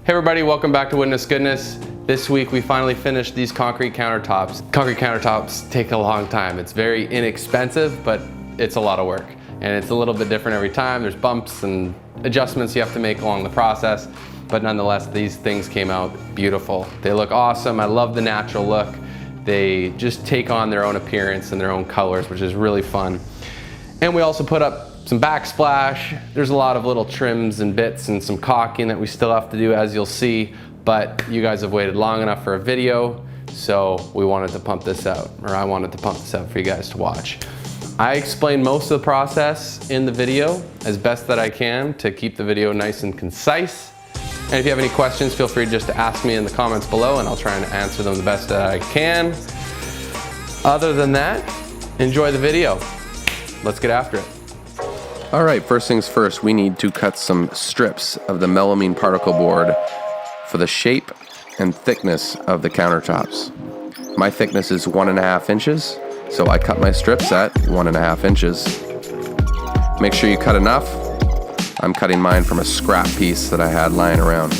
Hey everybody, welcome back to Witness Goodness. This week we finally finished these concrete countertops. Concrete countertops take a long time. It's very inexpensive, but it's a lot of work. And it's a little bit different every time. There's bumps and adjustments you have to make along the process. But nonetheless, these things came out beautiful. They look awesome. I love the natural look. They just take on their own appearance and their own colors, which is really fun. And we also put up some backsplash. There's a lot of little trims and bits and some caulking that we still have to do, as you'll see, but you guys have waited long enough for a video, so we wanted to pump this out, or I wanted to pump this out for you guys to watch. I explain most of the process in the video as best that I can to keep the video nice and concise. And if you have any questions, feel free just to ask me in the comments below and I'll try and answer them the best that I can. Other than that, enjoy the video. Let's get after it. All right, first things first, we need to cut some strips of the melamine particle board for the shape and thickness of the countertops. My thickness is 1.5 inches, so I cut my strips at 1.5 inches. Make sure you cut enough. I'm cutting mine from a scrap piece that I had lying around.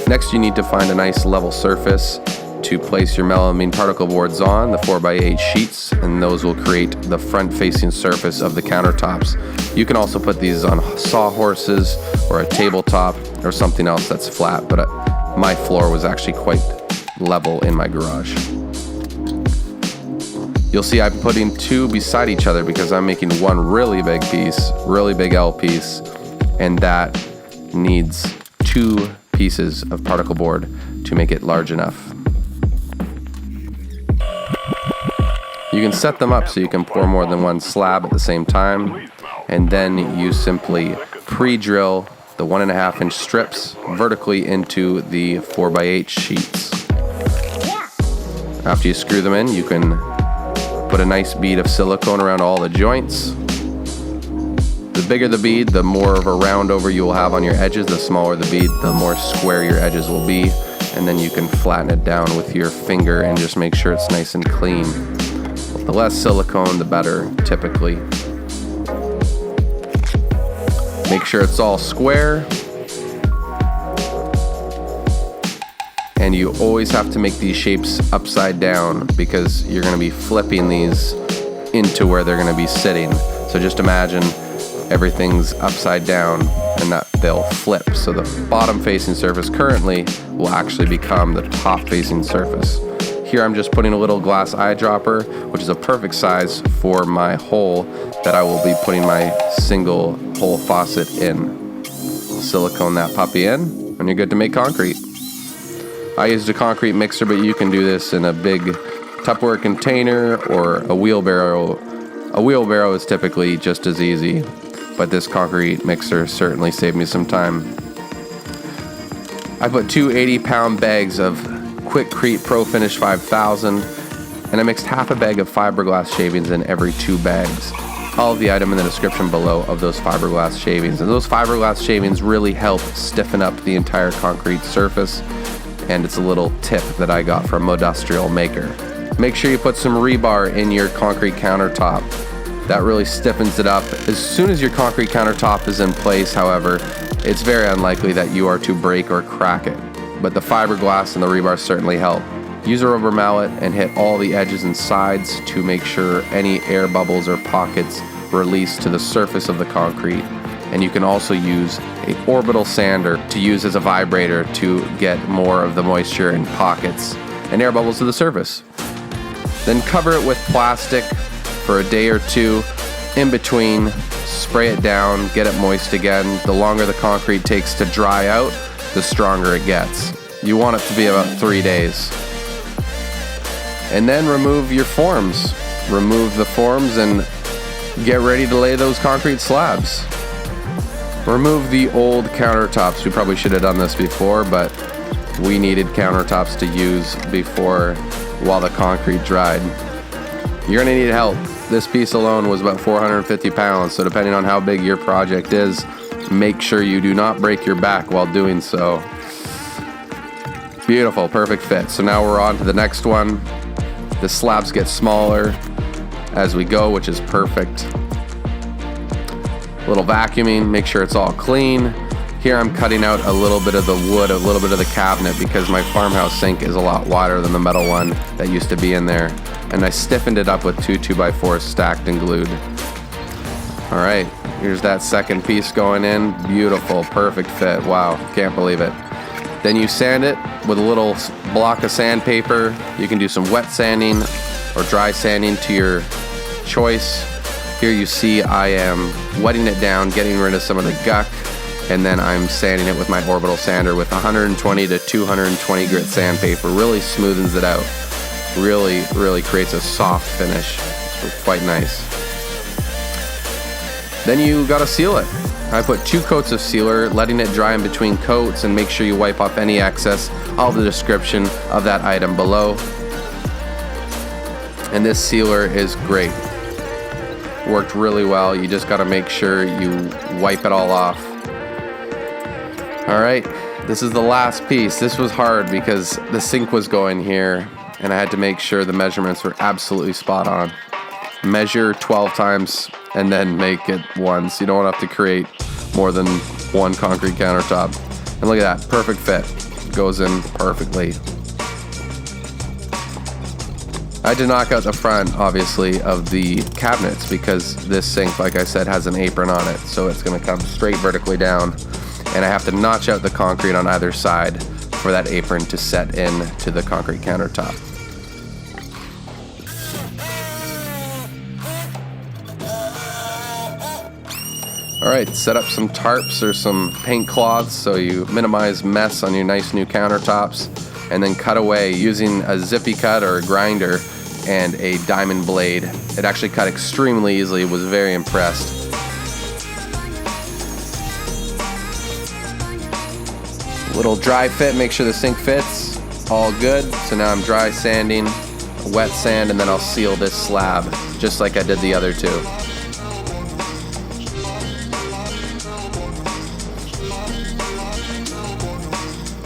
Next, you need to find a nice level surface to place your melamine particle boards on, the 4x8 sheets, and those will create the front-facing surface of the countertops. You can also put these on sawhorses or a tabletop or something else that's flat, but my floor was actually quite level in my garage. You'll see I'm putting two beside each other because I'm making one really big piece, really big L piece, and that needs 2 pieces of particle board to make it large enough. You can set them up so you can pour more than one slab at the same time, and then you simply pre-drill the 1.5 inch strips vertically into the 4x8 sheets. After you screw them in, you can put a nice bead of silicone around all the joints. The bigger the bead, the more of a round over you will have on your edges. The smaller the bead, the more square your edges will be. And then you can flatten it down with your finger and just make sure it's nice and clean. The less silicone, the better, typically. Make sure it's all square. And you always have to make these shapes upside down because you're going to be flipping these into where they're going to be sitting. So just imagine everything's upside down and that they'll flip. So the bottom facing surface currently will actually become the top facing surface. Here I'm just putting a little glass eyedropper, which is a perfect size for my hole that I will be putting my single hole faucet in. Silicone that puppy in, and you're good to make concrete. I used a concrete mixer, but you can do this in a big Tupperware container or a wheelbarrow. A wheelbarrow is typically just as easy, but this concrete mixer certainly saved me some time. I put 2 80-pound bags of Quikrete Pro Finish 5000, and I mixed half a bag of fiberglass shavings in every 2 bags. All of the item in the description below of those fiberglass shavings. And those fiberglass shavings really help stiffen up the entire concrete surface, and it's a little tip that I got from Modustrial Maker. Make sure you put some rebar in your concrete countertop. That really stiffens it up. As soon as your concrete countertop is in place, however, it's very unlikely that you are to break or crack it. But the fiberglass and the rebar certainly help. Use a rubber mallet and hit all the edges and sides to make sure any air bubbles or pockets release to the surface of the concrete. And you can also use an orbital sander to use as a vibrator to get more of the moisture and pockets and air bubbles to the surface. Then cover it with plastic for a day or 2. In between, spray it down, get it moist again. The longer the concrete takes to dry out, the stronger it gets. You want it to be about 3 days. And then remove your forms. Remove the forms and get ready to lay those concrete slabs. Remove the old countertops. We probably should have done this before, but we needed countertops to use before while the concrete dried. You're gonna need help. This piece alone was about 450 pounds, so depending on how big your project is, make sure you do not break your back while doing so. Beautiful, perfect fit. So now we're on to the next one. The slabs get smaller as we go, which is perfect. little vacuuming, make sure it's all clean. Here I'm cutting out a little bit of the wood, a little bit of the cabinet, because my farmhouse sink is a lot wider than the metal one that used to be in there. And I stiffened it up with 2 2x4s stacked and glued. All right, here's that second piece going in. Beautiful, perfect fit. Wow, can't believe it. Then you sand it with a little block of sandpaper. You can do some wet sanding or dry sanding to your choice. Here you see I am wetting it down, getting rid of some of the guck, and then I'm sanding it with my orbital sander with 120 to 220 grit sandpaper. Really smoothens it out. Really creates a soft finish. It's quite nice. Then you gotta seal it. I put 2 coats of sealer, letting it dry in between coats, and make sure you wipe off any excess. All the description of that item below. And this sealer is great. Worked really well. You just gotta make sure you wipe it all off. All right, this is the last piece. This was hard because the sink was going here, and I had to make sure the measurements were absolutely spot on. Measure 12 times and then make it once. You don't have to create more than 1 concrete countertop. And look at that, perfect fit. Goes in perfectly. I had to knock out the front, obviously, of the cabinets because this sink, like I said, has an apron on it. So it's gonna come straight vertically down. And I have to notch out the concrete on either side for that apron to set in to the concrete countertop. All right, set up some tarps or some paint cloths so you minimize mess on your nice new countertops, and then cut away using a zippy cut or a grinder and a diamond blade. It actually cut extremely easily, was very impressed. Little dry fit, make sure the sink fits, all good. So now I'm dry sanding, wet sand, and then I'll seal this slab just like I did the other 2.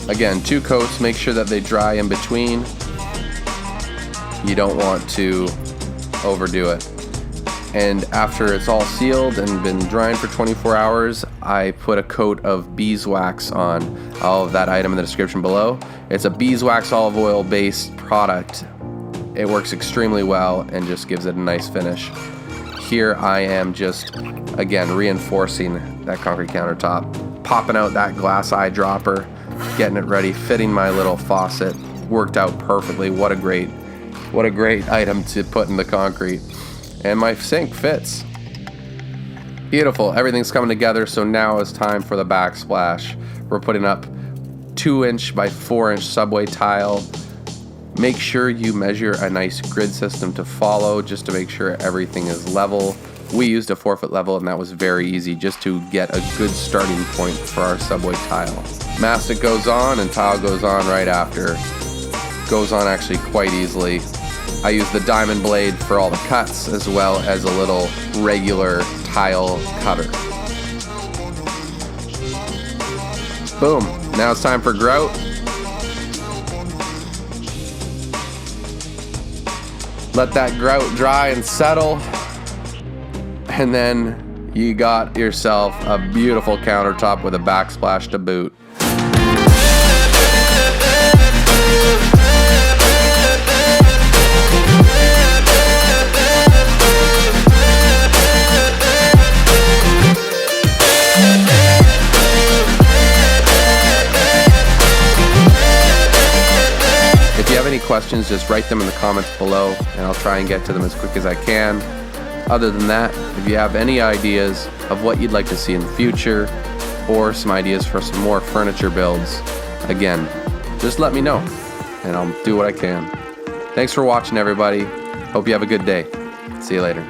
Again, 2 coats, make sure that they dry in between. You don't want to overdo it. And after it's all sealed and been drying for 24 hours, I put a coat of beeswax on all of that item in the description below. It's a beeswax olive oil based product. It works extremely well and just gives it a nice finish. Here I am just, again, reinforcing that concrete countertop, popping out that glass eyedropper, getting it ready, fitting my little faucet. Worked out perfectly. What a great item to put in the concrete. And my sink fits. Beautiful. Everything's coming together. So now it's time for the backsplash. We're putting up 2-inch by 4-inch subway tile. Make sure you measure a nice grid system to follow just to make sure everything is level. We used a 4-foot level, and that was very easy just to get a good starting point for our subway tile. Mastic goes on and tile goes on right after. Goes on actually quite easily. I use the diamond blade for all the cuts as well as a little regular tile cutter. Boom, now it's time for grout. Let that grout dry and settle. And then you got yourself a beautiful countertop with a backsplash to boot. If you have any questions, just write them in the comments below and I'll try and get to them as quick as I can. Other than that, if you have any ideas of what you'd like to see in the future or some ideas for some more furniture builds, again, just let me know and I'll do what I can. Thanks for watching, everybody. Hope you have a good day. See you later.